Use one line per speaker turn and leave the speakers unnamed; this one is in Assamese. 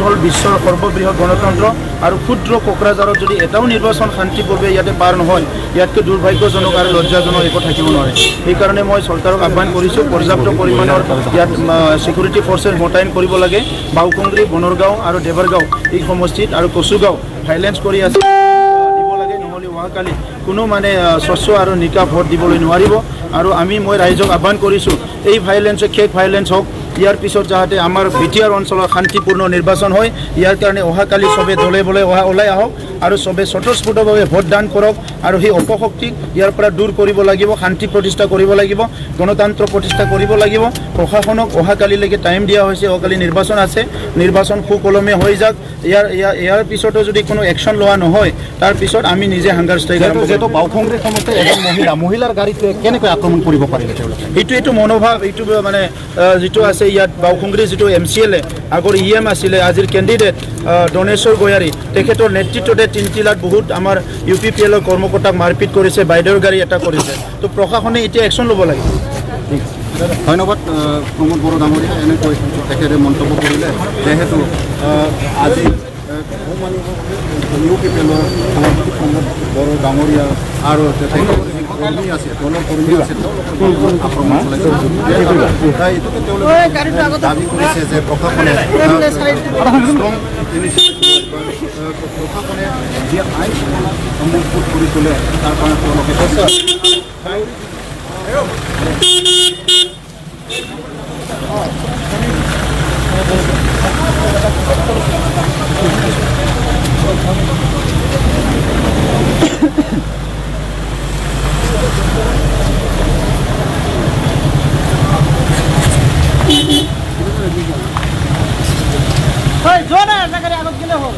হ'ল বিশ্বৰ সৰ্ববৃহৎ গণতন্ত্ৰ আৰু ক্ষুদ্ৰ কোকৰাঝাৰত যদি এটাও নিৰ্বাচন শান্তিভাৱে ইয়াতে পাৰ নহয়, ইয়াতকৈ দুৰ্ভাগ্যজনক আৰু লজ্জাজনক একো থাকিব নোৱাৰে। সেইকাৰণে মই চৰকাৰক আহ্বান কৰিছোঁ, পৰ্যাপ্ত পৰিমাণৰ ইয়াত ছিকিউৰিটি ফ'ৰ্চেছ মোতায়েন কৰিব লাগে। বাউকুংগ্ৰী, বনৰগাঁও আৰু দেৱৰগাঁও এই সমষ্টিত আৰু কচুগাঁও ভাইলেঞ্চ কৰি আছে, দিব লাগে, নহ'লে অহাকালি কোনো মানে স্বচ্ছ আৰু নিকা ভোট দিবলৈ নোৱাৰিব। আৰু মই ৰাইজক আহ্বান কৰিছোঁ, এই ভাইলেঞ্চে শেষ ভাইলেঞ্চ হওক। ইয়াৰ পিছত যাতে আমাৰ বিটিআৰ অঞ্চলত শান্তিপূৰ্ণ নিৰ্বাচন হয়, ইয়াৰ কাৰণে অহাকালি চবে দলে বলে ওলাই আহক আৰু চবে স্বতঃস্ফূৰ্তভাৱে ভোটদান কৰক আৰু সেই অপশক্তিক ইয়াৰ পৰা দূৰ কৰিব লাগিব, শান্তি প্ৰতিষ্ঠা কৰিব লাগিব, গণতন্ত্ৰ প্ৰতিষ্ঠা কৰিব লাগিব। প্ৰশাসনক অহাকালিলৈকে টাইম দিয়া হৈছে, অহাকালি নিৰ্বাচন আছে, নিৰ্বাচন সুকলমে হৈ যাওক। ইয়াৰ পিছতো যদি কোনো একশ্যন লোৱা নহয়, তাৰপিছত আমি নিজে হাংগাৰ ষ্ট্ৰাইক আৰম্ভ কৰিম।
যিহেতু বাউকুংগ্ৰী সমষ্টিত এজন মহিলাৰ গাড়ীত কেনেকৈ আক্ৰমণ কৰিব পাৰিলে তেওঁলোকে?
এইটো মনোভাৱ, এইটো মানে যিটো আছে ইয়াত বাউকুংগ্ৰীৰ যিটো MCLA আগৰ EM আছিলে, আজিৰ কেণ্ডিডেট দনেশ্বৰ গয়াৰী, তেখেতৰ নেতৃত্বতে তিনটিলাত বহুত আমাৰ UPPL কৰ্মকৰ্তাক মাৰপিট কৰিছে, বাইদেউৰ গাড়ী এটা কৰিছে। তো প্ৰশাসনে এতিয়া একশ্যন ল'ব লাগে।
ধন্যবাদ প্ৰমোদ বড়ো ডাঙৰীয়া, এনেকৈ তেখেতে মন্তব্য কৰিলে। যিহেতু আজি UPPL প্ৰমোদ বড়ো ডাঙৰীয়া আৰু কৰ্মী আছে, দলৰ কৰ্মী আছে, আক্ৰমণ চলাইছে। এইটোকে তেওঁলোকে দাবী কৰিছে যে প্ৰশাসনে প্ৰশাসনে যি আইন মজবুত কৰি তোলে তাৰ কাৰণে তেওঁলোকে
जो ना ऐसा करे आगे के लिए हो